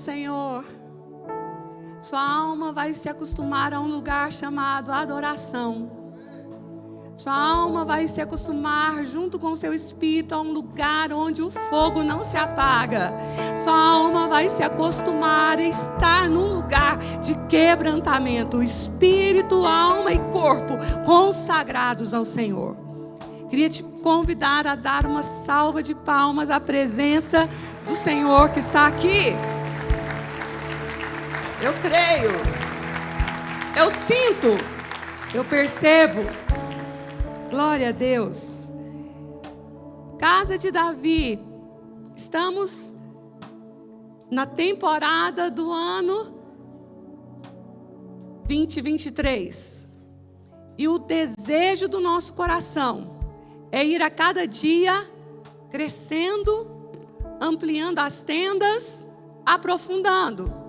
Senhor. Sua alma vai se acostumar a um lugar chamado adoração. Sua alma vai se acostumar junto com seu espírito a um lugar onde o fogo não se apaga. Sua alma vai se acostumar a estar num lugar de quebrantamento. Espírito, alma e corpo consagrados ao Senhor. Queria te convidar a dar uma salva de palmas à presença do Senhor que está aqui. Eu creio, eu sinto, eu percebo. Glória a Deus. Casa de Davi, estamos na temporada do ano 2023. E o desejo do nosso coração é ir a cada dia crescendo, ampliando as tendas, aprofundando.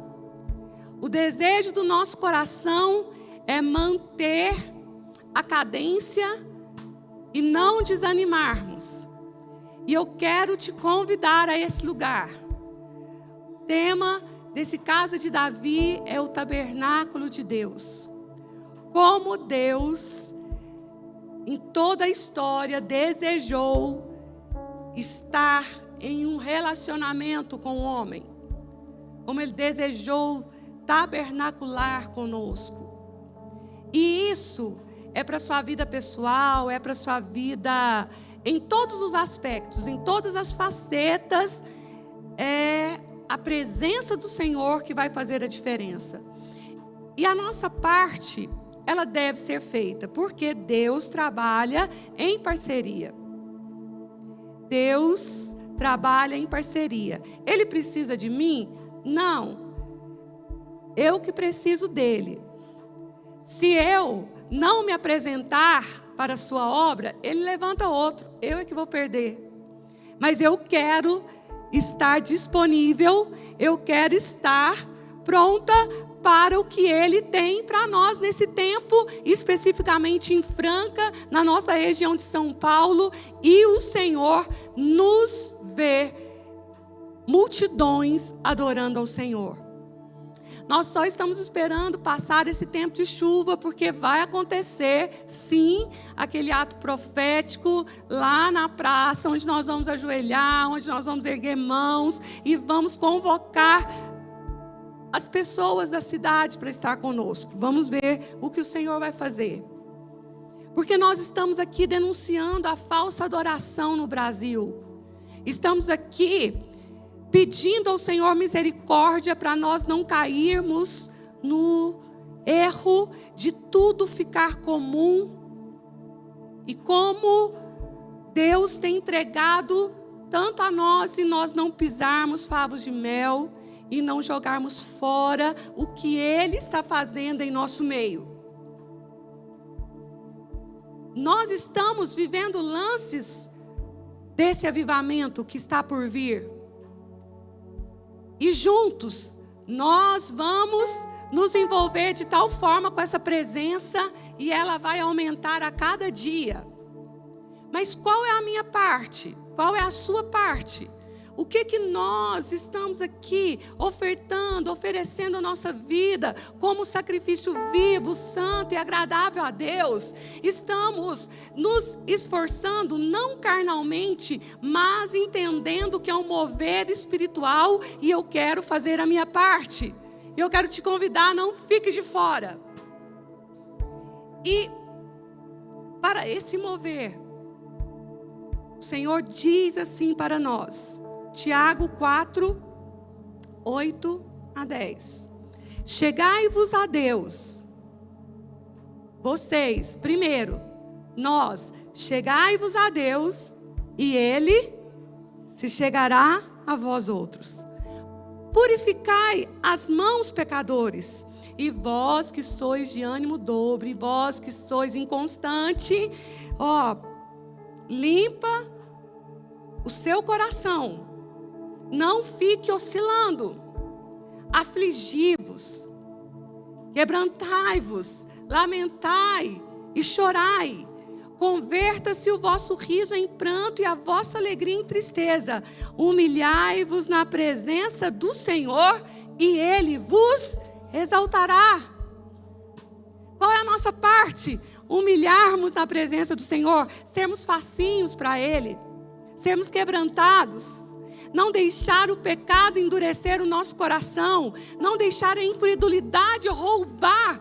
O desejo do nosso coração é manter a cadência e não desanimarmos. E eu quero te convidar a esse lugar. O tema desse Casa de Davi é o tabernáculo de Deus. Como Deus, em toda a história, desejou estar em um relacionamento com o homem. Como Ele desejou tabernacular conosco. E isso é para a sua vida pessoal, é para a sua vida em todos os aspectos, em todas as facetas. É a presença do Senhor que vai fazer a diferença. E a nossa parte, ela deve ser feita, porque Deus trabalha em parceria. Deus trabalha em parceria. Ele precisa de mim? Não. Eu que preciso dele. Se eu não me apresentar para a sua obra, ele levanta outro. Eu é que vou perder. Mas eu quero estar disponível, eu quero estar pronta para o que ele tem para nós nesse tempo, especificamente em Franca, na nossa região de São Paulo, e o Senhor nos vê multidões adorando ao Senhor. Nós só estamos esperando passar esse tempo de chuva, porque vai acontecer, sim, aquele ato profético lá na praça, onde nós vamos ajoelhar, onde nós vamos erguer mãos e vamos convocar as pessoas da cidade para estar conosco. Vamos ver o que o Senhor vai fazer. Porque nós estamos aqui denunciando a falsa adoração no Brasil. Estamos aqui pedindo ao Senhor misericórdia para nós não cairmos no erro de tudo ficar comum. E como Deus tem entregado tanto a nós, e nós não pisarmos favos de mel e não jogarmos fora o que Ele está fazendo em nosso meio. Nós estamos vivendo lances desse avivamento que está por vir. E juntos, nós vamos nos envolver de tal forma com essa presença, e ela vai aumentar a cada dia. Mas qual é a minha parte? Qual é a sua parte? O que nós estamos aqui ofertando, oferecendo a nossa vida como sacrifício vivo, santo e agradável a Deus? Estamos nos esforçando, não carnalmente, mas entendendo que é um mover espiritual, e eu quero fazer a minha parte. Eu quero te convidar, não fique de fora. E para esse mover, o Senhor diz assim para nós, Tiago 4, 8 a 10. Chegai-vos a Deus. Vocês, primeiro, nós, chegai-vos a Deus, e Ele se chegará a vós outros. Purificai as mãos, pecadores, e vós que sois de ânimo dobre, e vós que sois inconstante, limpa o seu coração. Não fique oscilando. Afligi-vos, quebrantai-vos, lamentai e chorai. Converta-se o vosso riso em pranto e a vossa alegria em tristeza. Humilhai-vos na presença do Senhor, e Ele vos exaltará. Qual é a nossa parte? Humilharmos na presença do Senhor, sermos facinhos para Ele, sermos quebrantados, não deixar o pecado endurecer o nosso coração, não deixar a incredulidade roubar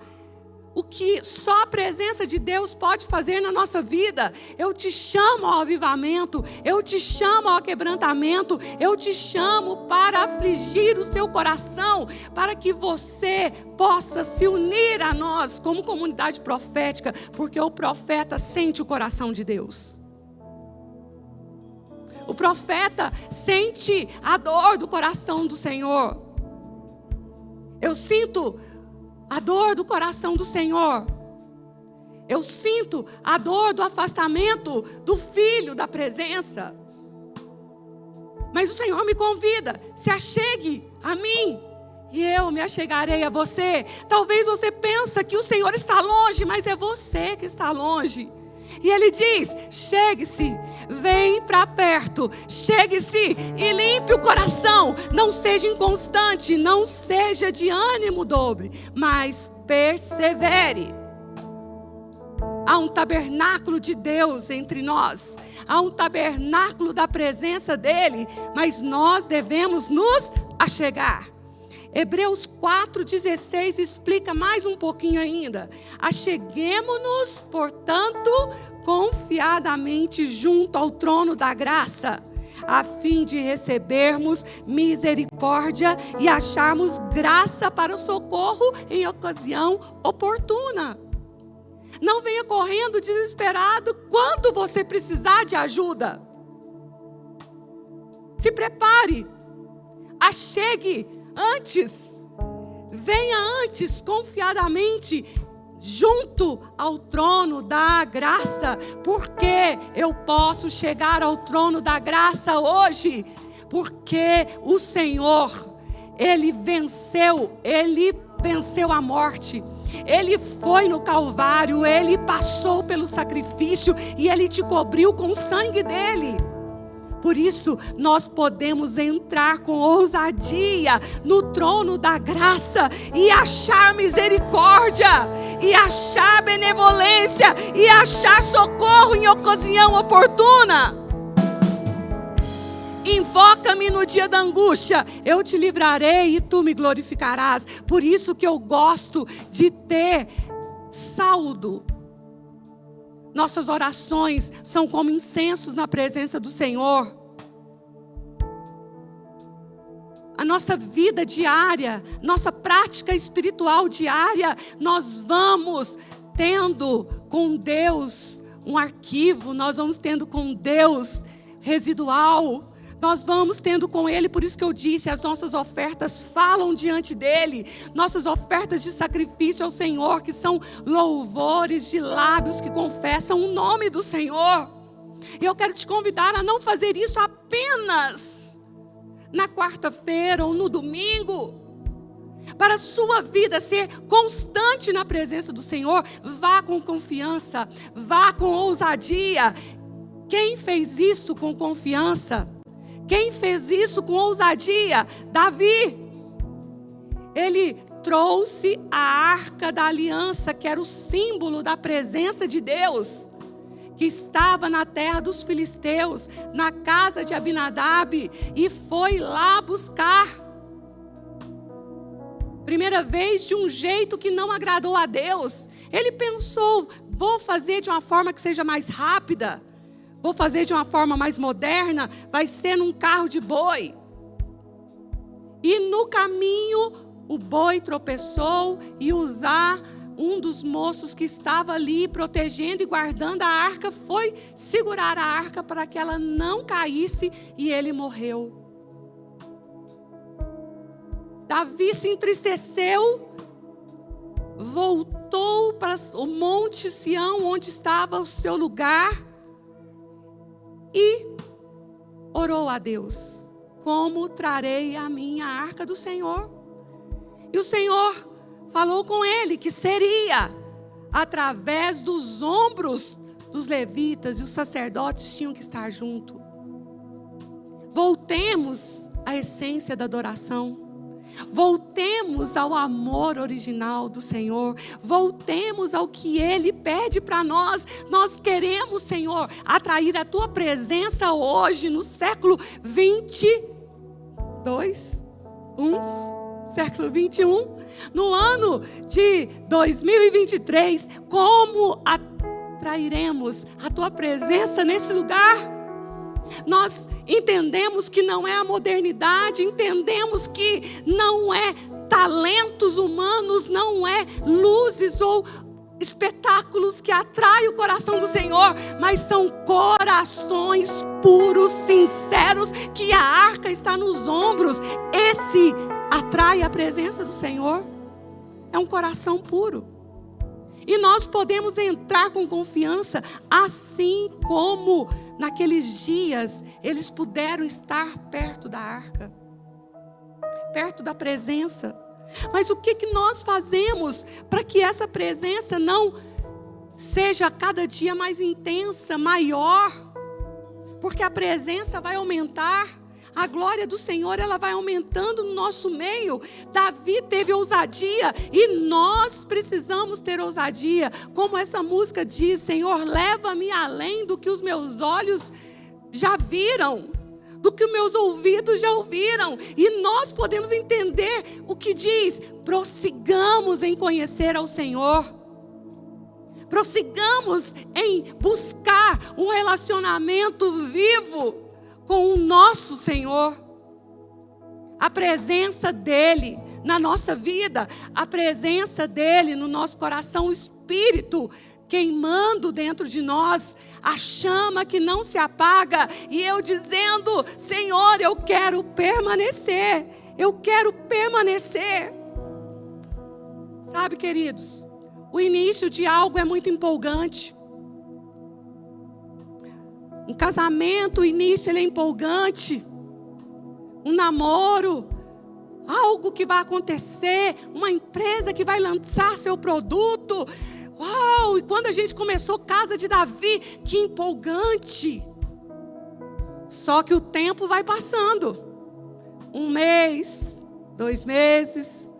o que só a presença de Deus pode fazer na nossa vida. Eu te chamo ao avivamento, eu te chamo ao quebrantamento, eu te chamo para afligir o seu coração, para que você possa se unir a nós como comunidade profética, porque o profeta sente o coração de Deus. O profeta sente a dor do coração do Senhor. Eu sinto a dor do coração do Senhor. Eu sinto a dor do afastamento do filho da presença. Mas o Senhor me convida, se achegue a mim e eu me achegarei a você. Talvez você pense que o Senhor está longe, mas é você que está longe. E Ele diz: chegue-se, vem para perto, chegue-se e limpe o coração. Não seja inconstante, não seja de ânimo dobre, mas persevere. Há um tabernáculo de Deus entre nós, há um tabernáculo da presença dEle, mas nós devemos nos achegar. Hebreus 4,16 explica mais um pouquinho ainda. Acheguemo-nos, portanto, confiadamente junto ao trono da graça, a fim de recebermos misericórdia e acharmos graça para o socorro em ocasião oportuna. Não venha correndo desesperado quando você precisar de ajuda. Se prepare, achegue antes, venha antes confiadamente junto ao trono da graça, porque eu posso chegar ao trono da graça hoje, porque o Senhor, Ele venceu a morte, Ele foi no Calvário, Ele passou pelo sacrifício e Ele te cobriu com o sangue dEle. Por isso, nós podemos entrar com ousadia no trono da graça e achar misericórdia, e achar benevolência, e achar socorro em ocasião oportuna. Invoca-me no dia da angústia, eu te livrarei e tu me glorificarás. Por isso que eu gosto de ter saldo. Nossas orações são como incensos na presença do Senhor. A nossa vida diária, nossa prática espiritual diária, nós vamos tendo com Deus um arquivo, nós vamos tendo com Deus residual. Nós vamos tendo com Ele, por isso que eu disse, as nossas ofertas falam diante dEle. Nossas ofertas de sacrifício ao Senhor, que são louvores de lábios que confessam o nome do Senhor. E eu quero te convidar a não fazer isso apenas na quarta-feira ou no domingo. Para a sua vida ser constante na presença do Senhor, vá com confiança, vá com ousadia. Quem fez isso com confiança? Quem fez isso com ousadia? Davi. Ele trouxe a arca da aliança, que era o símbolo da presença de Deus, que estava na terra dos filisteus, na casa de Abinadab, e foi lá buscar. Primeira vez de um jeito que não agradou a Deus. Ele pensou: vou fazer de uma forma que seja mais rápida. Vou fazer de uma forma mais moderna, vai ser num carro de boi. E no caminho, o boi tropeçou e Uzá, um dos moços que estava ali protegendo e guardando a arca, foi segurar a arca para que ela não caísse e ele morreu. Davi se entristeceu, voltou para o monte Sião, onde estava o seu lugar, e orou a Deus: como trarei a minha arca do Senhor? E o Senhor falou com ele que seria através dos ombros dos levitas, e os sacerdotes tinham que estar junto. Voltemos à essência da adoração. Voltemos ao amor original do Senhor. Voltemos ao que Ele pede para nós. Nós queremos, Senhor, atrair a Tua presença hoje, no século 21, no ano de 2023. Como atrairemos a Tua presença nesse lugar? Nós entendemos que não é a modernidade, entendemos que não é talentos humanos, não é luzes ou espetáculos que atraem o coração do Senhor, mas são corações puros, sinceros, que a arca está nos ombros. Esse atrai a presença do Senhor. É um coração puro. E nós podemos entrar com confiança, assim como naqueles dias eles puderam estar perto da arca, perto da presença. Mas o que nós fazemos para que essa presença não seja cada dia mais intensa, maior? Porque a presença vai aumentar. A glória do Senhor, ela vai aumentando no nosso meio. Davi teve ousadia e nós precisamos ter ousadia. Como essa música diz: Senhor, leva-me além do que os meus olhos já viram, do que os meus ouvidos já ouviram. E nós podemos entender o que diz: prossigamos em conhecer ao Senhor. Prossigamos em buscar um relacionamento vivo com o nosso Senhor. A presença dEle na nossa vida, a presença dEle no nosso coração, o Espírito queimando dentro de nós, a chama que não se apaga, e eu dizendo: Senhor, eu quero permanecer, eu quero permanecer. Sabe, queridos, o início de algo é muito empolgante. Um casamento, o início ele é empolgante. Um namoro, algo que vai acontecer, uma empresa que vai lançar seu produto. Uau! E quando a gente começou Casa de Davi, que empolgante. Só que o tempo vai passando. 1 mês, 2 meses,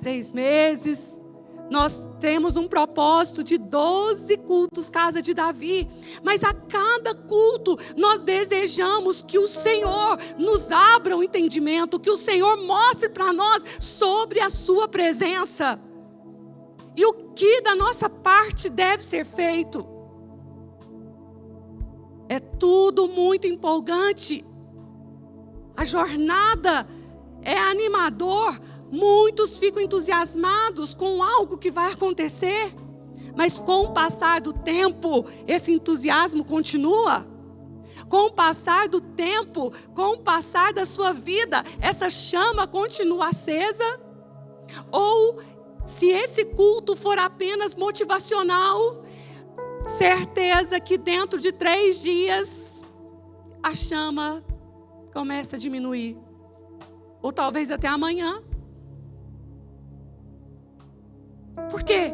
3 meses. Nós temos um propósito de 12 cultos Casa de Davi. Mas a cada culto nós desejamos que o Senhor nos abra o entendimento, que o Senhor mostre para nós sobre a sua presença. E o que da nossa parte deve ser feito. É tudo muito empolgante. A jornada é animador. Muitos ficam entusiasmados com algo que vai acontecer, mas com o passar do tempo, esse entusiasmo continua. Com o passar do tempo, com o passar da sua vida, essa chama continua acesa? Ou, se esse culto for apenas motivacional, certeza que dentro de 3 dias, a chama começa a diminuir. Ou talvez até amanhã. Porque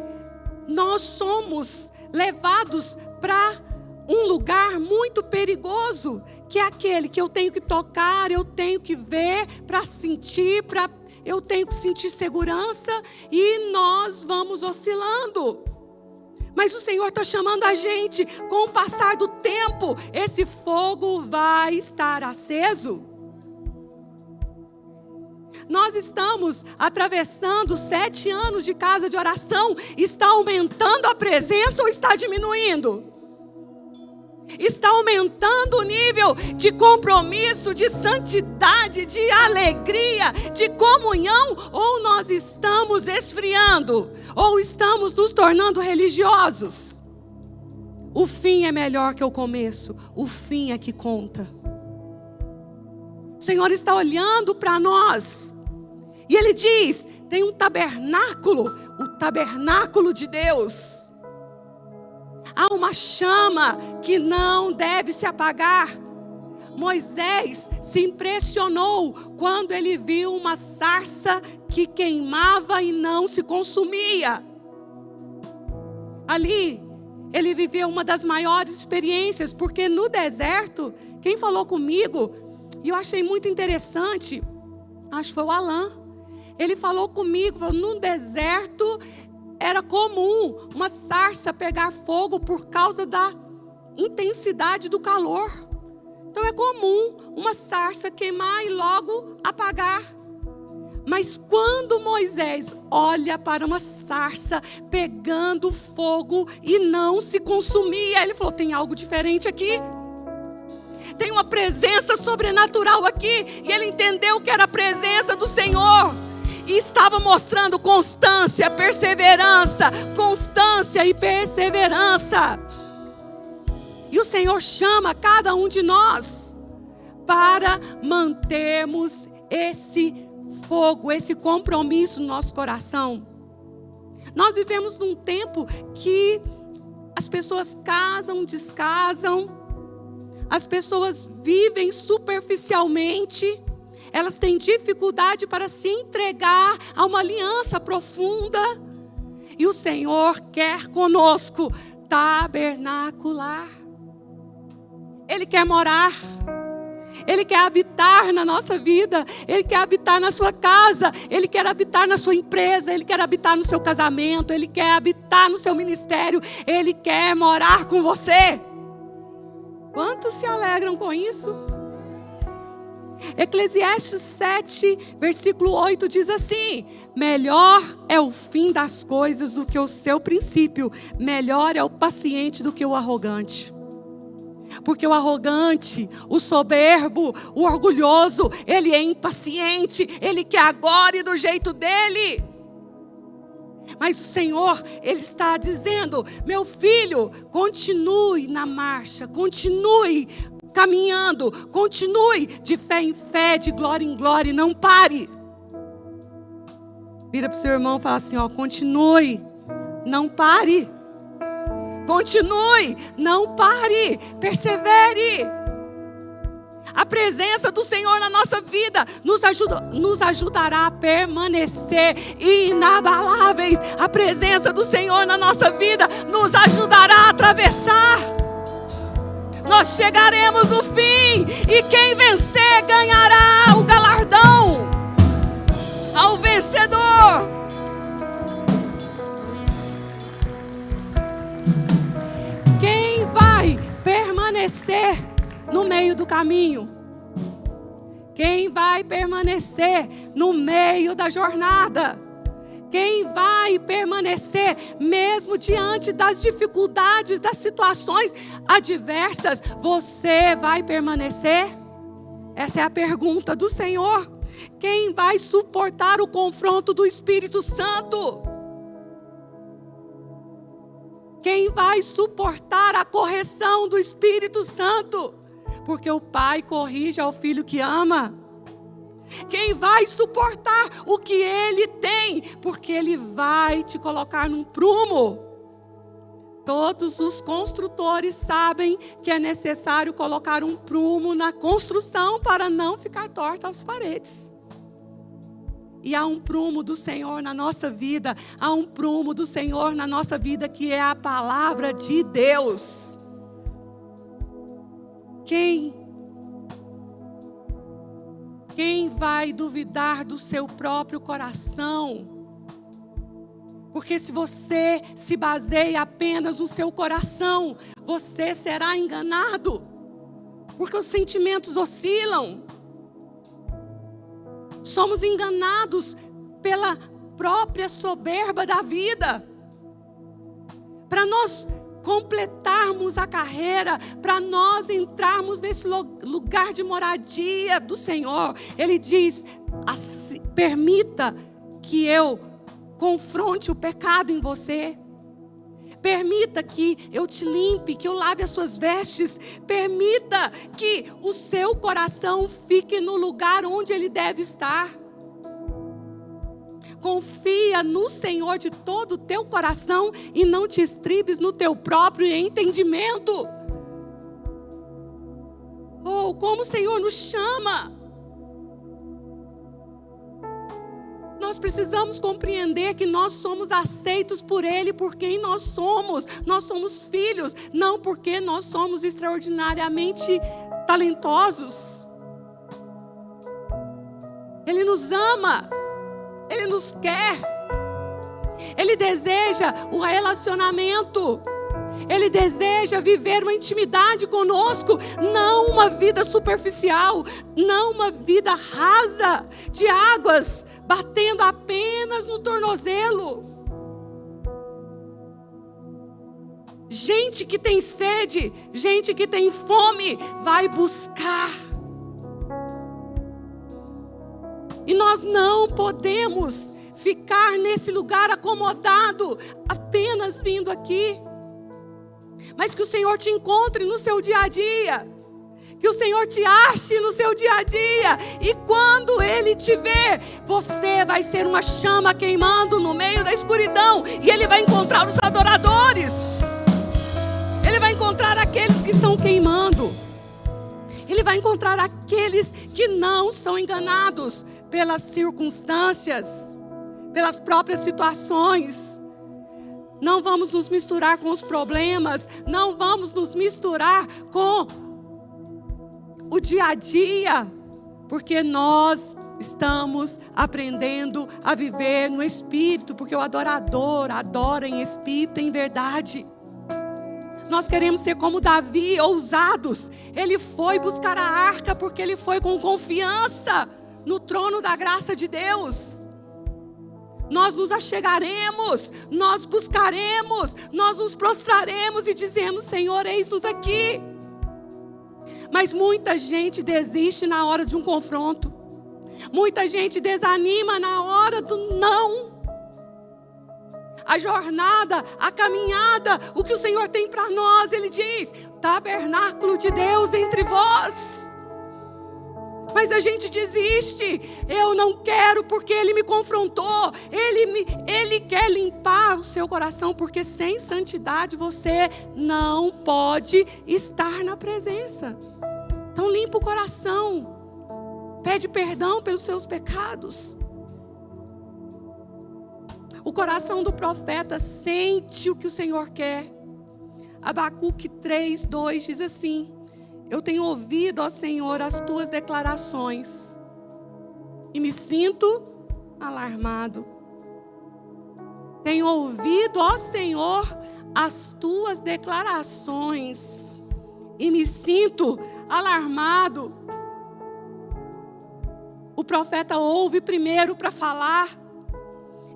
nós somos levados para um lugar muito perigoso, que é aquele que eu tenho que tocar, eu tenho que ver, para sentir, eu tenho que sentir segurança, e nós vamos oscilando. Mas o Senhor está chamando a gente, com o passar do tempo, esse fogo vai estar aceso. Nós estamos atravessando 7 anos de casa de oração. Está aumentando a presença ou está diminuindo? Está aumentando o nível de compromisso, de santidade, de alegria, de comunhão? Ou nós estamos esfriando? Ou estamos nos tornando religiosos? O fim é melhor que o começo. O fim é que conta. O Senhor está olhando para nós. E Ele diz: tem um tabernáculo, o tabernáculo de Deus. Há uma chama que não deve se apagar. Moisés se impressionou quando ele viu uma sarça que queimava e não se consumia. Ali, ele viveu uma das maiores experiências, porque no deserto, quem falou comigo, e eu achei muito interessante, acho que foi o Alan. Ele falou comigo, falou, no deserto era comum uma sarça pegar fogo por causa da intensidade do calor. Então é comum uma sarça queimar e logo apagar. Mas quando Moisés olha para uma sarça pegando fogo e não se consumia, ele falou, tem algo diferente aqui. Tem uma presença sobrenatural aqui. E ele entendeu que era a presença do Senhor. E estava mostrando constância, perseverança. Constância e perseverança. E o Senhor chama cada um de nós para mantermos esse fogo, esse compromisso no nosso coração. Nós vivemos num tempo que as pessoas casam, descasam, as pessoas vivem superficialmente, elas têm dificuldade para se entregar a uma aliança profunda. E o Senhor quer conosco tabernacular. Ele quer morar. Ele quer habitar na nossa vida. Ele quer habitar na sua casa. Ele quer habitar na sua empresa. Ele quer habitar no seu casamento. Ele quer habitar no seu ministério. Ele quer morar com você. Quantos se alegram com isso? Eclesiastes 7, versículo 8 diz assim: melhor é o fim das coisas do que o seu princípio. Melhor é o paciente do que o arrogante. Porque o arrogante, o soberbo, o orgulhoso, ele é impaciente, ele quer agora e do jeito dele. Mas o Senhor, Ele está dizendo, meu filho, continue na marcha, continue caminhando, continue de fé em fé, de glória em glória, e não pare. Vira para o seu irmão e fala assim, ó, continue, não pare. Continue, não pare, persevere. A presença do Senhor na nossa vida nos ajudará a permanecer inabaláveis. A presença do Senhor na nossa vida nos ajudará a atravessar. Nós chegaremos no fim e quem vencer ganhará o galardão ao vencedor. Quem vai permanecer no meio do caminho? Quem vai permanecer no meio da jornada? Quem vai permanecer mesmo diante das dificuldades, das situações adversas? Você vai permanecer? Essa é a pergunta do Senhor. Quem vai suportar o confronto do Espírito Santo? Quem vai suportar a correção do Espírito Santo? Porque o pai corrige ao filho que ama. Quem vai suportar o que ele tem? Porque ele vai te colocar num prumo. Todos os construtores sabem que é necessário colocar um prumo na construção para não ficar torta as paredes. E há um prumo do Senhor na nossa vida. Há um prumo do Senhor na nossa vida que é a palavra de Deus. Quem vai duvidar do seu próprio coração? Porque se você se baseia apenas no seu coração, você será enganado. Porque os sentimentos oscilam. Somos enganados pela própria soberba da vida. Para nós completarmos a carreira, para nós entrarmos nesse lugar de moradia do Senhor, Ele diz, permita que eu confronte o pecado em você. Permita que eu te limpe, que eu lave as suas vestes. Permita que o seu coração fique no lugar onde ele deve estar. Confia no Senhor de todo o teu coração e não te estribes no teu próprio entendimento. Oh, como o Senhor nos chama. Nós precisamos compreender que nós somos aceitos por Ele por quem nós somos. Nós somos filhos, não porque nós somos extraordinariamente talentosos. Ele nos ama. Ele nos quer. Ele deseja o relacionamento. Ele deseja viver uma intimidade conosco, não uma vida superficial, não uma vida rasa, de águas batendo apenas no tornozelo. Gente que tem sede, gente que tem fome, vai buscar. E nós não podemos ficar nesse lugar acomodado, apenas vindo aqui. Mas que o Senhor te encontre no seu dia a dia. Que o Senhor te ache no seu dia a dia. E quando Ele te ver, você vai ser uma chama queimando no meio da escuridão. E Ele vai encontrar os adoradores. Ele vai encontrar aqueles que estão queimando. Ele vai encontrar aqueles que não são enganados pelas circunstâncias, pelas próprias situações. Não vamos nos misturar com os problemas, não vamos nos misturar com o dia a dia, porque nós estamos aprendendo a viver no Espírito, porque o adorador adora em Espírito e em verdade. Nós queremos ser como Davi, ousados. Ele foi buscar a arca porque ele foi com confiança no trono da graça de Deus. Nós nos achegaremos, nós buscaremos, nós nos prostraremos e dizemos: Senhor, eis-nos aqui. Mas muita gente desiste na hora de um confronto. Muita gente desanima na hora do não. A jornada, a caminhada, o que o Senhor tem para nós, Ele diz: tabernáculo de Deus entre vós. Mas a gente desiste. Eu não quero porque Ele me confrontou. Ele quer limpar o seu coração, porque sem santidade você não pode estar na presença. Então limpa o coração. Pede perdão pelos seus pecados. O coração do profeta sente o que o Senhor quer. Abacuque 3:2 diz assim: eu tenho ouvido, ó Senhor, as tuas declarações e me sinto alarmado. Tenho ouvido, ó Senhor, as tuas declarações e me sinto alarmado. O profeta ouve primeiro para falar.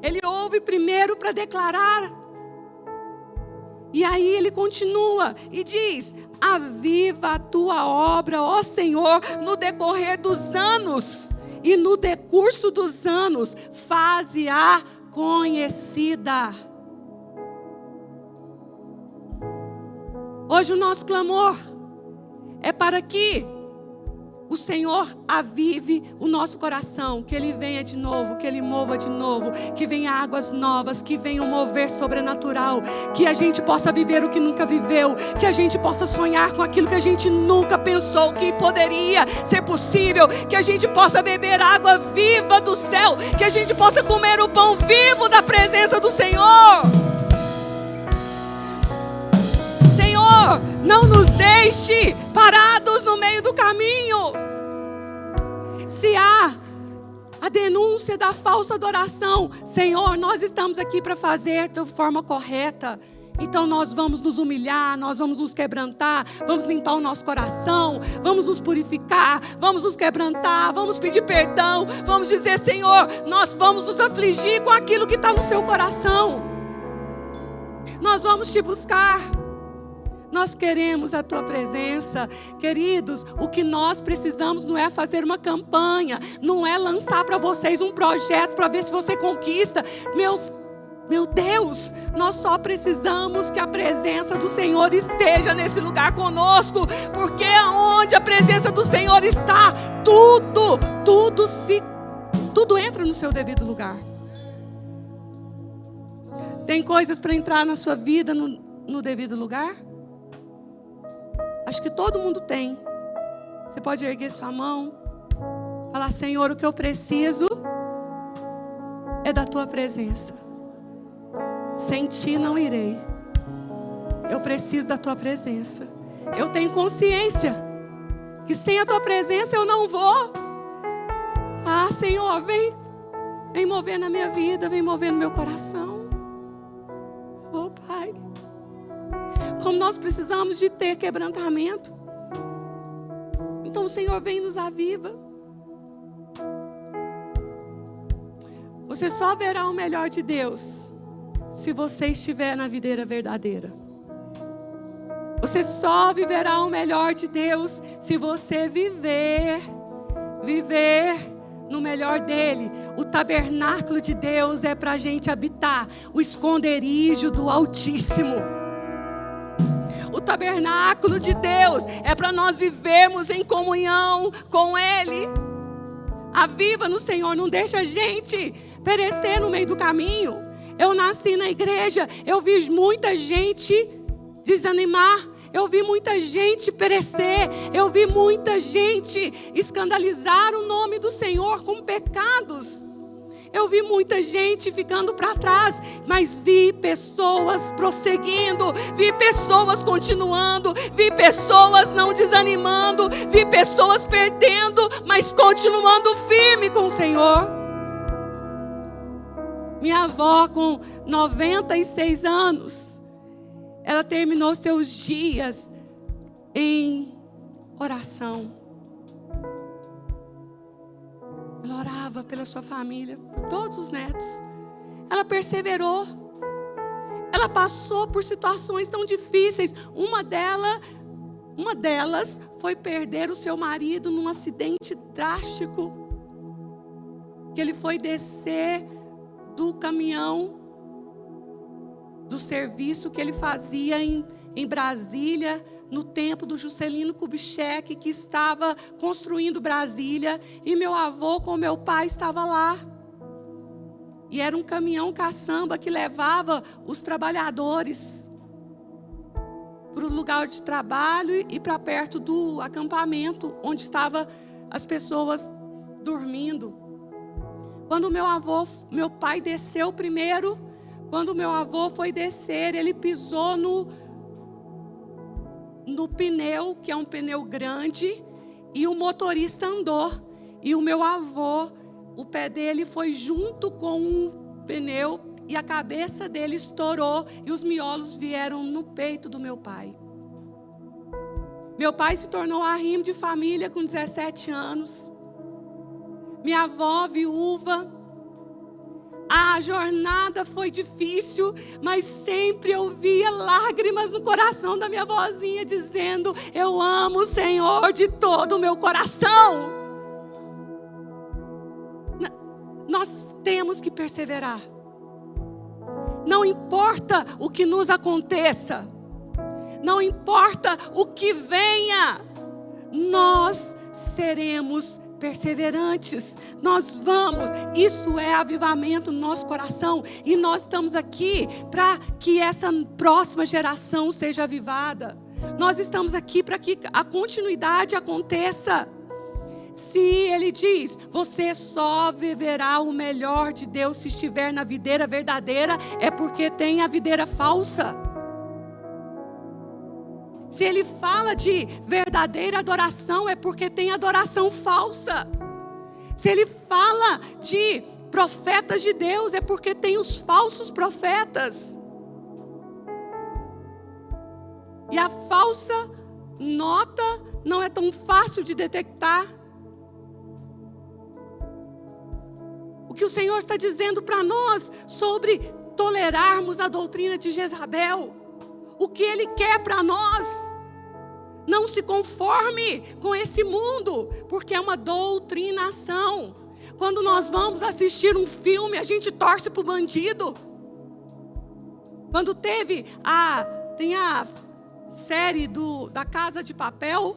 Ele ouve primeiro para declarar. E aí ele continua e diz: aviva a tua obra, ó Senhor, no decorrer dos anos. E no decurso dos anos, faze-a conhecida. Hoje o nosso clamor é para que o Senhor avive o nosso coração, que Ele venha de novo, que Ele mova de novo, que venha águas novas, que venha um mover sobrenatural, que a gente possa viver o que nunca viveu, que a gente possa sonhar com aquilo que a gente nunca pensou que poderia ser possível, que a gente possa beber água viva do céu, que a gente possa comer o pão vivo da presença do Senhor. Senhor, não nos deixe parados no meio do caminho. Se há a denúncia da falsa adoração, Senhor, nós estamos aqui para fazer de forma correta. Então nós vamos nos humilhar, nós vamos nos quebrantar, vamos limpar o nosso coração, vamos nos purificar, vamos nos quebrantar, vamos pedir perdão, vamos dizer: Senhor, nós vamos nos afligir com aquilo que está no seu coração. Nós vamos te buscar. Nós queremos a tua presença. Queridos, o que nós precisamos não é fazer uma campanha, não é lançar para vocês um projeto para ver se você conquista. Meu Deus, nós só precisamos que a presença do Senhor esteja nesse lugar conosco, porque aonde a presença do Senhor está, tudo entra no seu devido lugar. Tem coisas para entrar na sua vida no devido lugar? Acho que todo mundo tem. Você pode erguer sua mão, falar: Senhor, o que eu preciso é da tua presença. Sem ti não irei. Eu preciso da tua presença. Eu tenho consciência que sem a tua presença eu não vou. Ah, Senhor, vem Vem mover na minha vida, vem mover no meu coração. Oh, Pai, como nós precisamos de ter quebrantamento. Então o Senhor vem e nos aviva. Você só verá o melhor de Deus se você estiver na videira verdadeira. Você só viverá o melhor de Deus se você viver no melhor dele. O tabernáculo de Deus é para a gente habitar, o esconderijo do Altíssimo. O tabernáculo de Deus é para nós vivermos em comunhão com Ele. Aviva no Senhor, não deixa a gente perecer no meio do caminho. Eu nasci na igreja, eu vi muita gente desanimar, eu vi muita gente perecer, eu vi muita gente escandalizar o nome do Senhor com pecados. Eu vi muita gente ficando para trás, mas vi pessoas prosseguindo, vi pessoas continuando, vi pessoas não desanimando, vi pessoas perdendo, mas continuando firme com o Senhor. Minha avó, com 96 anos, ela terminou seus dias em oração. Ela orava pela sua família, por todos os netos. Ela perseverou. Ela passou por situações tão difíceis. Uma delas foi perder o seu marido num acidente drástico. Que ele foi descer do caminhão do serviço que ele fazia em Brasília, no tempo do Juscelino Kubitschek, que estava construindo Brasília, e meu avô com meu pai estava lá. E era um caminhão caçamba que levava os trabalhadores para o lugar de trabalho e para perto do acampamento, onde estavam as pessoas dormindo. Quando meu pai desceu primeiro, quando meu avô foi descer, ele pisou no pneu, que é um pneu grande, e o motorista andou. E o meu avô, o pé dele foi junto com o pneu e a cabeça dele estourou e os miolos vieram no peito do meu pai. Meu pai se tornou arrimo de família com 17 anos. Minha avó, viúva. A jornada foi difícil, mas sempre eu via lágrimas no coração da minha vozinha dizendo: eu amo o Senhor de todo o meu coração. Nós temos que perseverar. Não importa o que nos aconteça, não importa o que venha, nós seremos perseverantes. Nós vamos, isso é avivamento no nosso coração, e nós estamos aqui para que essa próxima geração seja avivada. Nós estamos aqui para que a continuidade aconteça. Se ele diz, você só viverá o melhor de Deus se estiver na videira verdadeira, é porque tem a videira falsa. Se ele fala de verdadeira adoração, é porque tem adoração falsa. Se ele fala de profetas de Deus, é porque tem os falsos profetas. E a falsa nota não é tão fácil de detectar. O que o Senhor está dizendo para nós sobre tolerarmos a doutrina de Jezabel, o que Ele quer para nós. Não se conforme com esse mundo, porque é uma doutrinação. Quando nós vamos assistir um filme, a gente torce para o bandido. Quando tem a série da Casa de Papel,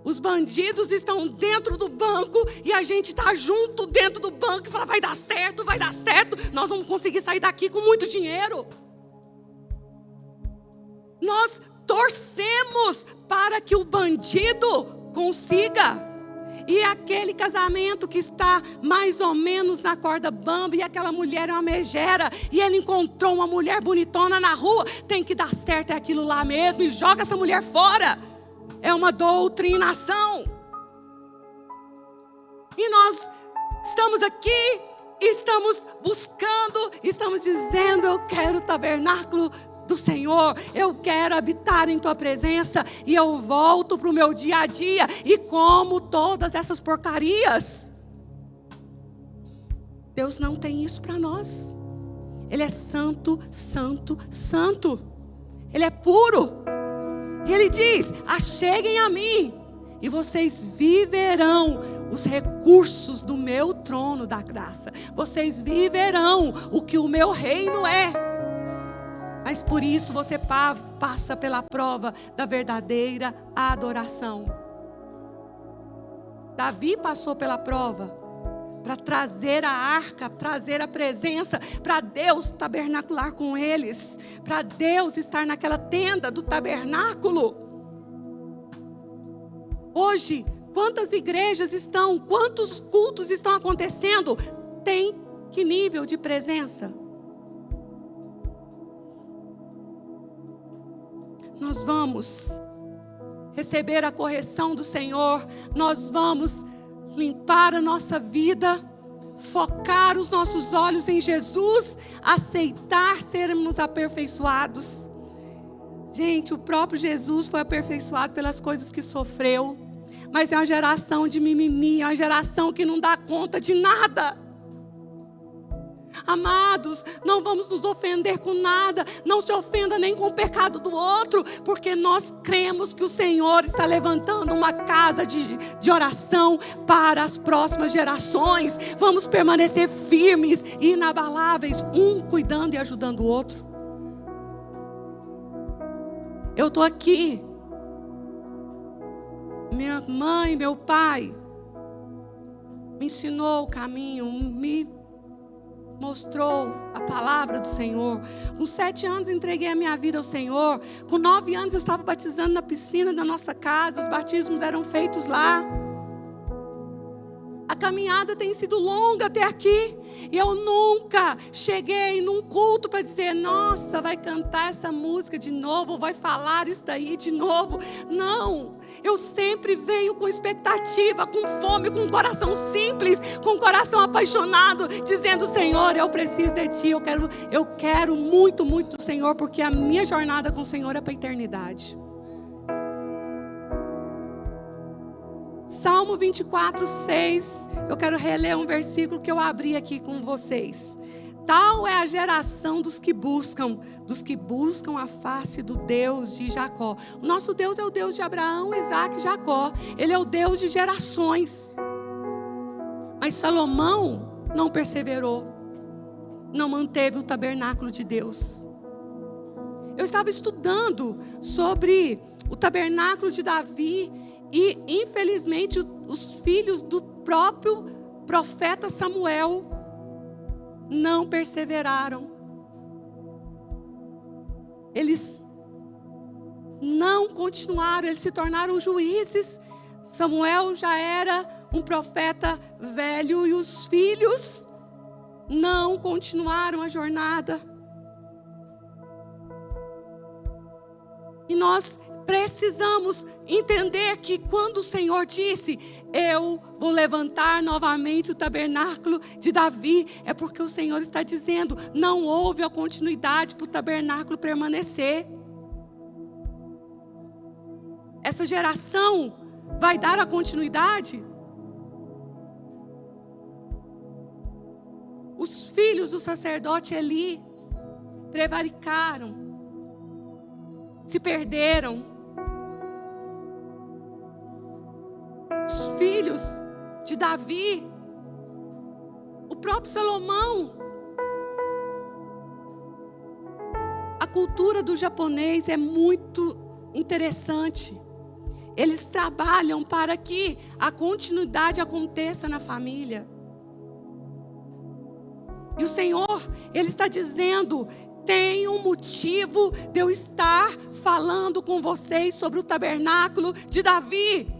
os bandidos estão dentro do banco e a gente está junto dentro do banco e fala, vai dar certo, nós vamos conseguir sair daqui com muito dinheiro. Nós torcemos para que o bandido consiga. E aquele casamento que está mais ou menos na corda bamba, e aquela mulher é uma megera, e ele encontrou uma mulher bonitona na rua, tem que dar certo, é aquilo lá mesmo, e joga essa mulher fora. É uma doutrinação. E nós estamos aqui estamos buscando, estamos dizendo: eu quero o tabernáculo do Senhor, eu quero habitar em tua presença, e eu volto para o meu dia a dia e como todas essas porcarias. Deus não tem isso para nós. Ele é santo, santo, santo. Ele é puro. E Ele diz: acheguem a mim e vocês viverão os recursos do meu trono da graça. Vocês viverão o que o meu reino é. Mas por isso você passa pela prova da verdadeira adoração. Davi passou pela prova para trazer a arca, trazer a presença, para Deus tabernacular com eles, para Deus estar naquela tenda do tabernáculo. Hoje, quantas igrejas estão, quantos cultos estão acontecendo? Tem que nível de presença? Nós vamos receber a correção do Senhor, nós vamos limpar a nossa vida, focar os nossos olhos em Jesus, aceitar sermos aperfeiçoados. Gente, o próprio Jesus foi aperfeiçoado pelas coisas que sofreu, mas é uma geração de mimimi, é uma geração que não dá conta de nada. Amados, não vamos nos ofender com nada, não se ofenda nem com o pecado do outro, porque nós cremos que o Senhor está levantando uma casa de oração para as próximas gerações. Vamos permanecer firmes e inabaláveis, um cuidando e ajudando o outro. Eu estou aqui, minha mãe, meu pai me ensinou o caminho, me mostrou a palavra do Senhor. Com 7 anos entreguei a minha vida ao Senhor. Com 9 anos eu estava batizando na piscina da nossa casa. Os batismos eram feitos lá. A caminhada tem sido longa até aqui. E eu nunca cheguei num culto para dizer: nossa, vai cantar essa música de novo, vai falar isso daí de novo. Não, eu sempre venho com expectativa, com fome, com um coração simples, com um coração apaixonado, dizendo: Senhor, eu preciso de Ti, eu quero muito, muito do Senhor, porque a minha jornada com o Senhor é para a eternidade. Salmo 24, 6, eu quero reler um versículo que eu abri aqui com vocês. Tal é a geração dos que buscam a face do Deus de Jacó. O nosso Deus é o Deus de Abraão, Isaac e Jacó. Ele é o Deus de gerações. Mas Salomão não perseverou, não manteve o tabernáculo de Deus. Eu estava estudando sobre o tabernáculo de Davi e, infelizmente, os filhos do próprio profeta Samuel não perseveraram. Eles não continuaram, eles se tornaram juízes. Samuel já era um profeta velho e os filhos não continuaram a jornada. E nós precisamos entender que quando o Senhor disse: eu vou levantar novamente o tabernáculo de Davi, é porque o Senhor está dizendo: não houve a continuidade para o tabernáculo permanecer. Essa geração vai dar a continuidade? Os filhos do sacerdote Eli prevaricaram, se perderam. Os filhos de Davi, o próprio Salomão. A cultura do japonês é muito interessante. Eles trabalham para que a continuidade aconteça na família. E o Senhor, Ele está dizendo: tem um motivo de eu estar falando com vocês sobre o tabernáculo de Davi.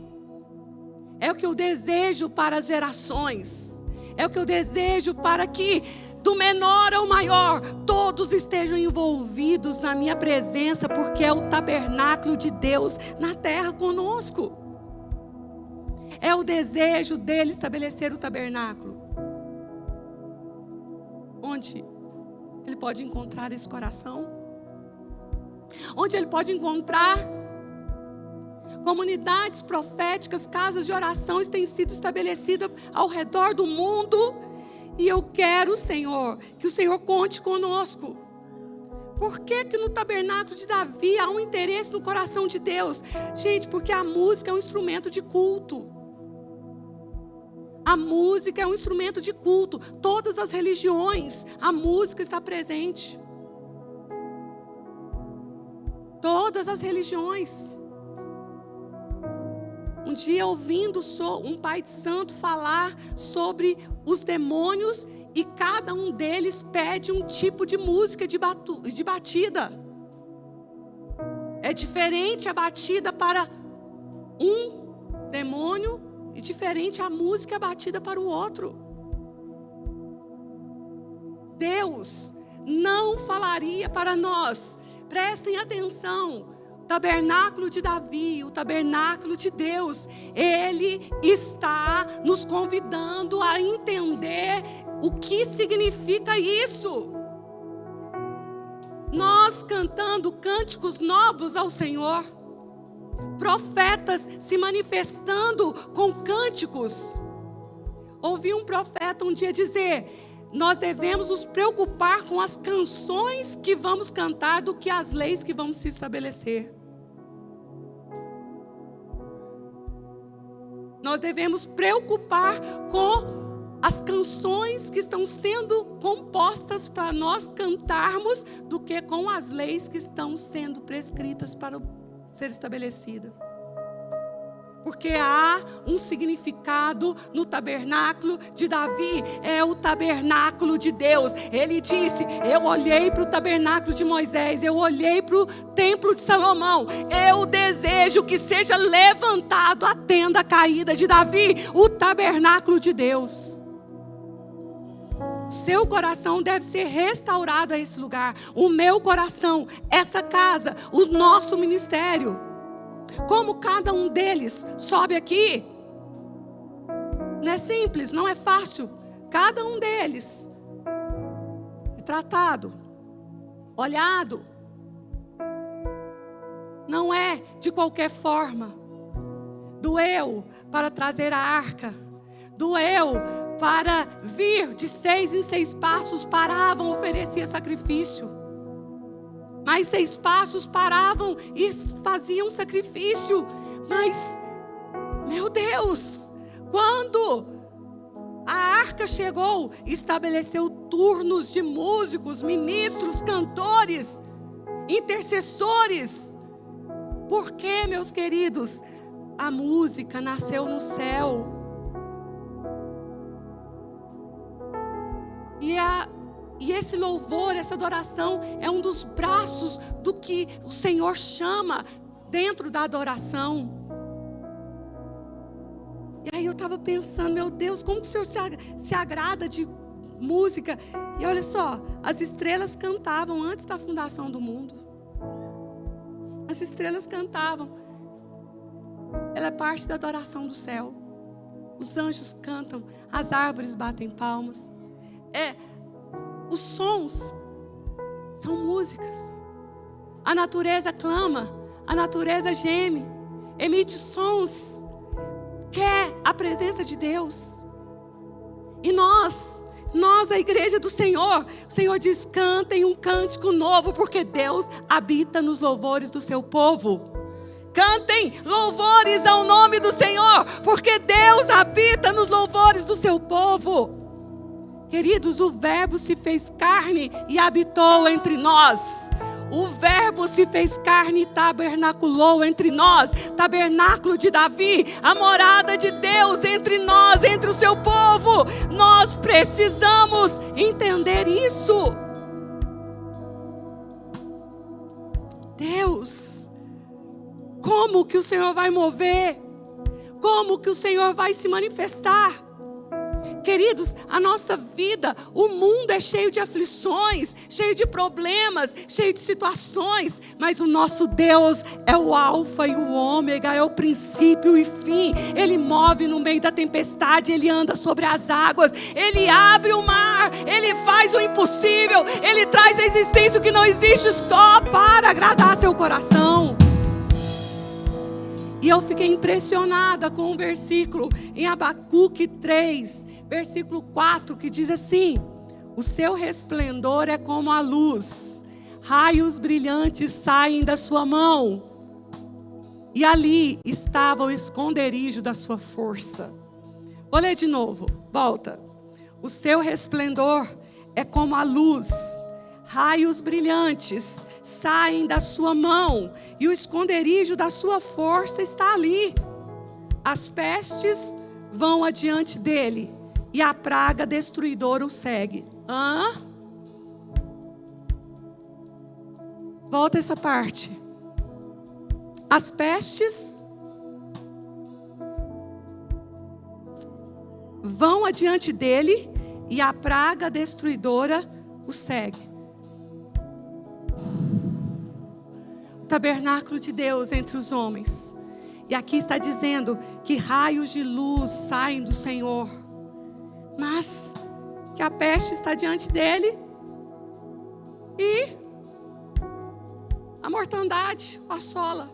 É o que eu desejo para as gerações. É o que eu desejo para que, do menor ao maior, todos estejam envolvidos na minha presença, porque é o tabernáculo de Deus na terra conosco. É o desejo dele estabelecer o tabernáculo. onde ele pode encontrar esse coração? Onde ele pode encontrar comunidades proféticas, casas de orações têm sido estabelecidas ao redor do mundo. E eu quero, Senhor, que o Senhor conte conosco. Por que que no tabernáculo de Davi há um interesse no coração de Deus? Gente, porque a música é um instrumento de culto. A música é um instrumento de culto. Todas as religiões, a música está presente. Todas as religiões. Um dia ouvindo um pai de santo falar sobre os demônios, e cada um deles pede um tipo de música de batida. É diferente a batida para um demônio e diferente a música batida para o outro. Deus não falaria para nós, prestem atenção, o tabernáculo de Davi, o tabernáculo de Deus, Ele está nos convidando a entender o que significa isso. Nós cantando cânticos novos ao Senhor, profetas se manifestando com cânticos. Ouvi um profeta um dia dizer: nós devemos nos preocupar com as canções que vamos cantar do que as leis que vamos se estabelecer. Nós devemos preocupar com as canções que estão sendo compostas para nós cantarmos do que com as leis que estão sendo prescritas para ser estabelecidas. Porque há um significado no tabernáculo de Davi, é o tabernáculo de Deus. Ele disse: eu olhei para o tabernáculo de Moisés, eu olhei para o templo de Salomão, eu desejo que seja levantado a tenda caída de Davi, o tabernáculo de Deus. Seu coração deve ser restaurado a esse lugar, o meu coração, essa casa, o nosso ministério. Como cada um deles sobe aqui, não é simples, não é fácil. Cada um deles é tratado, olhado. Não é de qualquer forma. Doeu para trazer a arca, doeu para vir de 6 em 6 passos, paravam, ofereciam sacrifício. Mais 6 passos paravam e faziam sacrifício. Mas, meu Deus, quando a arca chegou, estabeleceu turnos de músicos, ministros, cantores, intercessores. Porque, meus queridos, a música nasceu no céu. E esse louvor, essa adoração é um dos braços do que o Senhor chama dentro da adoração. E aí eu estava pensando, meu Deus, como que o Senhor se agrada de música? E olha só, as estrelas cantavam antes da fundação do mundo. As estrelas cantavam. Ela é parte da adoração do céu. Os anjos cantam, as árvores batem palmas. Os sons são músicas. A natureza clama, a natureza geme, emite sons, quer a presença de Deus. E nós, a igreja do Senhor, o Senhor diz: cantem um cântico novo, porque Deus habita nos louvores do seu povo. Cantem louvores ao nome do Senhor, porque Deus habita nos louvores do seu povo. Queridos, o Verbo se fez carne e habitou entre nós. O Verbo se fez carne e tabernaculou entre nós. Tabernáculo de Davi, a morada de Deus entre nós, entre o seu povo. Nós precisamos entender isso. Deus, como que o Senhor vai mover? Como que o Senhor vai se manifestar? Queridos, a nossa vida, o mundo é cheio de aflições, cheio de problemas, cheio de situações, mas o nosso Deus é o alfa e o ômega, é o princípio e fim. Ele move no meio da tempestade, Ele anda sobre as águas, Ele abre o mar, Ele faz o impossível, Ele traz à existência o que não existe só para agradar seu coração. E eu fiquei impressionada com um versículo em Abacuque 3, versículo 4, que diz assim: o seu resplendor é como a luz, raios brilhantes saem da sua mão, e ali estava o esconderijo da sua força. Vou ler de novo, volta. O seu resplendor é como a luz, raios brilhantes saem da sua mão, e o esconderijo da sua força está ali. As pestes vão adiante dele, e a praga destruidora o segue. Volta essa parte. As pestes vão adiante dele, e a praga destruidora o segue. Tabernáculo de Deus entre os homens. E aqui está dizendo que raios de luz saem do Senhor, mas que a peste está diante dele e a mortandade o assola.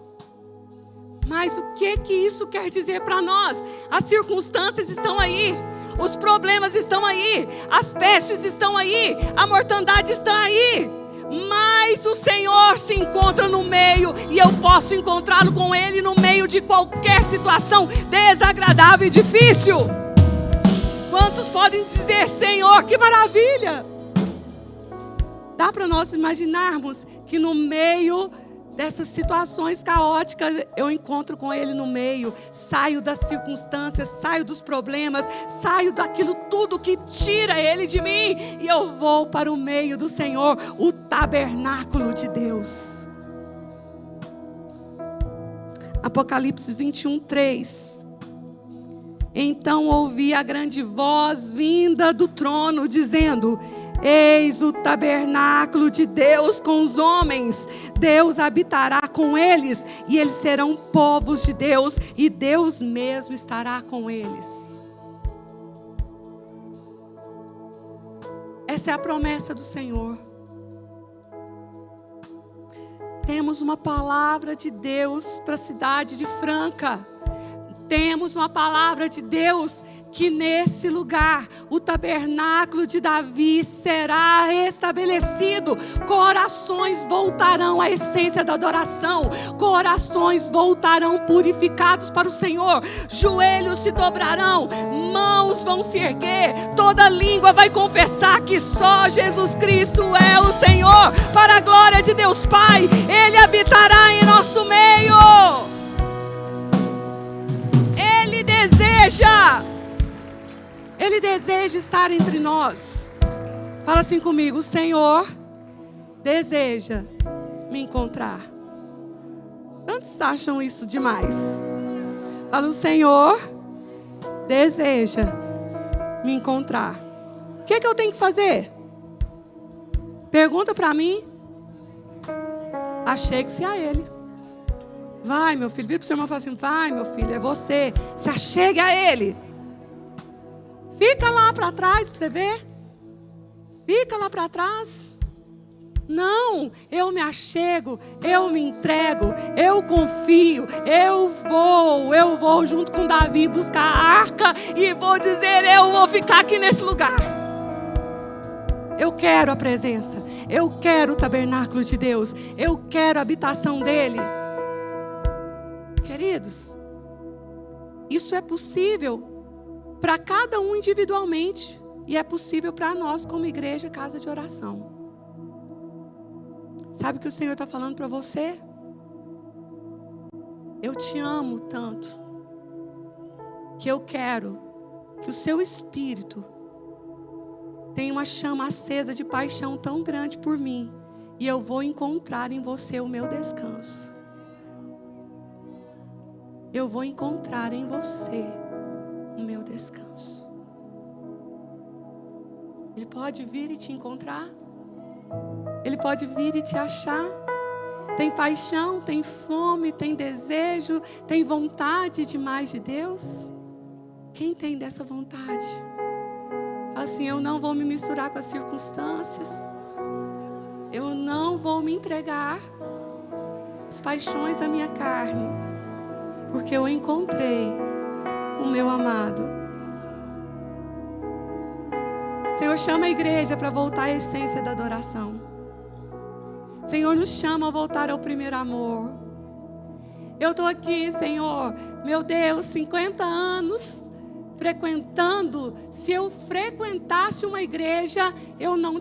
Mas o que isso quer dizer para nós? As circunstâncias estão aí, os problemas estão aí, as pestes estão aí, a mortandade está aí, mas o Senhor se encontra no meio, e eu posso encontrá-lo com Ele no meio de qualquer situação desagradável e difícil. Quantos podem dizer: Senhor, que maravilha? Dá para nós imaginarmos que no meio dessas situações caóticas eu encontro com Ele no meio, saio das circunstâncias, saio dos problemas, saio daquilo tudo que tira Ele de mim, e eu vou para o meio do Senhor, o tabernáculo de Deus. Apocalipse 21, 3. Então ouvi a grande voz vinda do trono dizendo: eis o tabernáculo de Deus com os homens, Deus habitará com eles, e eles serão povos de Deus, e Deus mesmo estará com eles. Essa é a promessa do Senhor. Temos uma palavra de Deus para a cidade de Franca. Temos uma palavra de Deus que nesse lugar o tabernáculo de Davi será restabelecido. Corações voltarão à essência da adoração. Corações voltarão purificados para o Senhor. Joelhos se dobrarão, mãos vão se erguer, toda língua vai confessar que só Jesus Cristo é o Senhor. Para a glória de Deus Pai, Ele habitará em nosso meio. Ele deseja estar entre nós. Fala assim comigo: o Senhor deseja me encontrar. Quantos acham isso demais? Fala: o Senhor deseja me encontrar. O que eu tenho que fazer? Pergunta para mim. Achegue-se a Ele. Vai, meu filho. Vira para o seu irmão e fala assim: vai, meu filho, é você. Se achegue a Ele. Fica lá para trás para você ver. Fica lá para trás. Não, eu me achego, eu me entrego, eu confio, eu vou junto com Davi buscar a arca e vou dizer: eu vou ficar aqui nesse lugar. Eu quero a presença, eu quero o tabernáculo de Deus, eu quero a habitação dEle. Queridos, isso é possível para cada um individualmente, e é possível para nós como igreja, casa de oração. Sabe o que o Senhor está falando para você? Eu te amo tanto, que eu quero que o seu espírito tenha uma chama acesa de paixão tão grande por mim, e eu vou encontrar em você o meu descanso. Eu vou encontrar em você o meu descanso. Ele pode vir e te encontrar. Ele pode vir e te achar. Tem paixão, tem fome, tem desejo, tem vontade de mais de Deus? Quem tem dessa vontade? Fala assim: eu não vou me misturar com as circunstâncias. Eu não vou me entregar às paixões da minha carne, porque eu encontrei o meu amado. Senhor, chama a igreja para voltar à essência da adoração. Senhor, nos chama a voltar ao primeiro amor. Eu estou aqui, Senhor, meu Deus, 50 anos frequentando. Se eu frequentasse uma igreja, eu não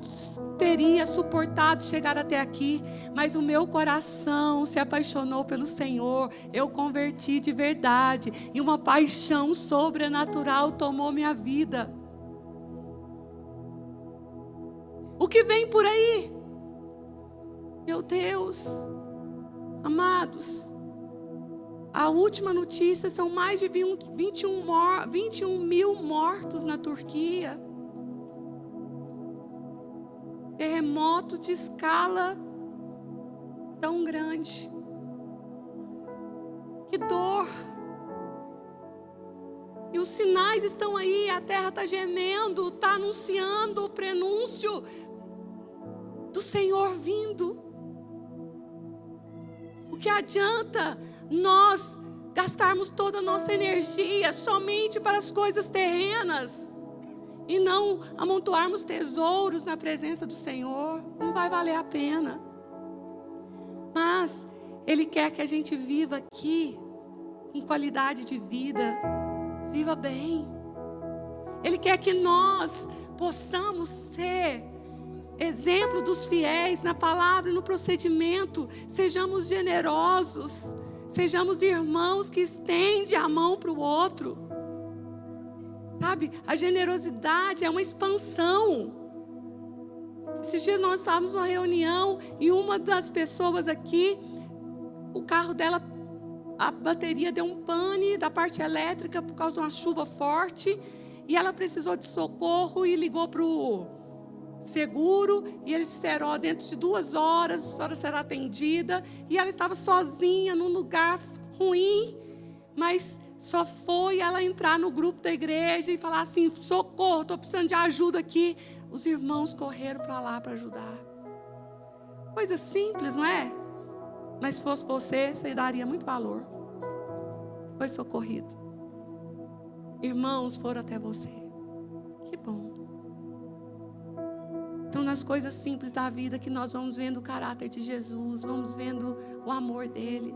teria suportado chegar até aqui. Mas o meu coração se apaixonou pelo Senhor. Eu converti de verdade. E uma paixão sobrenatural tomou minha vida. O que vem por aí? Meu Deus, amados, a última notícia são mais de 21 mil mortos na Turquia. Terremoto de escala tão grande. Que dor. E os sinais estão aí, a terra está gemendo, está anunciando o prenúncio do Senhor vindo. O que adianta nós gastarmos toda a nossa energia somente para as coisas terrenas e não amontoarmos tesouros na presença do Senhor? Não vai valer a pena. Mas Ele quer que a gente viva aqui com qualidade de vida, viva bem. Ele quer que nós possamos ser exemplo dos fiéis na palavra e no procedimento. Sejamos generosos, sejamos irmãos que estendem a mão para o outro. Sabe, a generosidade é uma expansão. Esses dias nós estávamos numa reunião e uma das pessoas aqui, o carro dela, a bateria deu um pane da parte elétrica por causa de uma chuva forte e ela precisou de socorro e ligou para o seguro, e eles disseram: ó, dentro de 2 horas a senhora será atendida. E ela estava sozinha num lugar ruim, mas só foi ela entrar no grupo da igreja e falar assim: socorro, estou precisando de ajuda aqui. Os irmãos correram para lá para ajudar. Coisa simples, não é? Mas se fosse você daria muito valor. Foi socorrido. Irmãos foram até você. Que bom. São nas coisas simples da vida que nós vamos vendo o caráter de Jesus, vamos vendo o amor dele.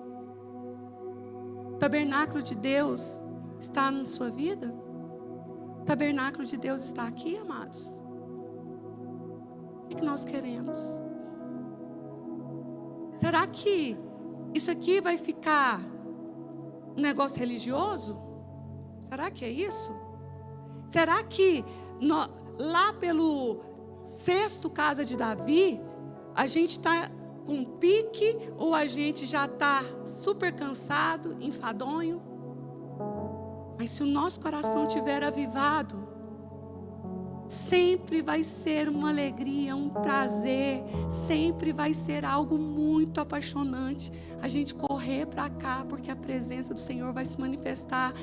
O tabernáculo de Deus está na sua vida? O tabernáculo de Deus está aqui, amados? O que nós queremos? Será que isso aqui vai ficar um negócio religioso? Será que é isso? Será que lá pelo 6º casa de Davi, a gente está com pique ou a gente já está super cansado, enfadonho? Mas se o nosso coração estiver avivado, sempre vai ser uma alegria, um prazer, sempre vai ser algo muito apaixonante a gente correr para cá, porque a presença do Senhor vai se manifestar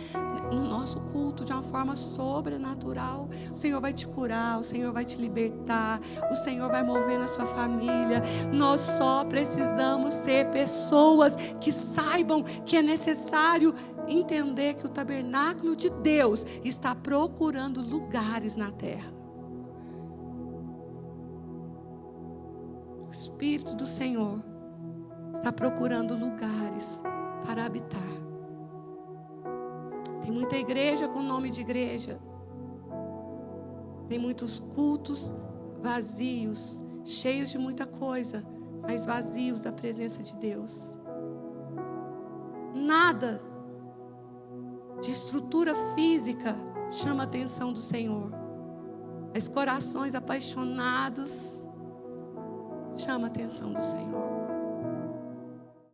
no nosso culto de uma forma sobrenatural. O Senhor vai te curar, o Senhor vai te libertar, o Senhor vai mover na sua família. Nós só precisamos ser pessoas que saibam que é necessário entender que o tabernáculo de Deus está procurando lugares na terra. O Espírito do Senhor está procurando lugares para habitar. Tem muita igreja com nome de igreja. Tem muitos cultos vazios, cheios de muita coisa, mas vazios da presença de Deus. Nada de estrutura física chama a atenção do Senhor. Mas corações apaixonados chama a atenção do Senhor.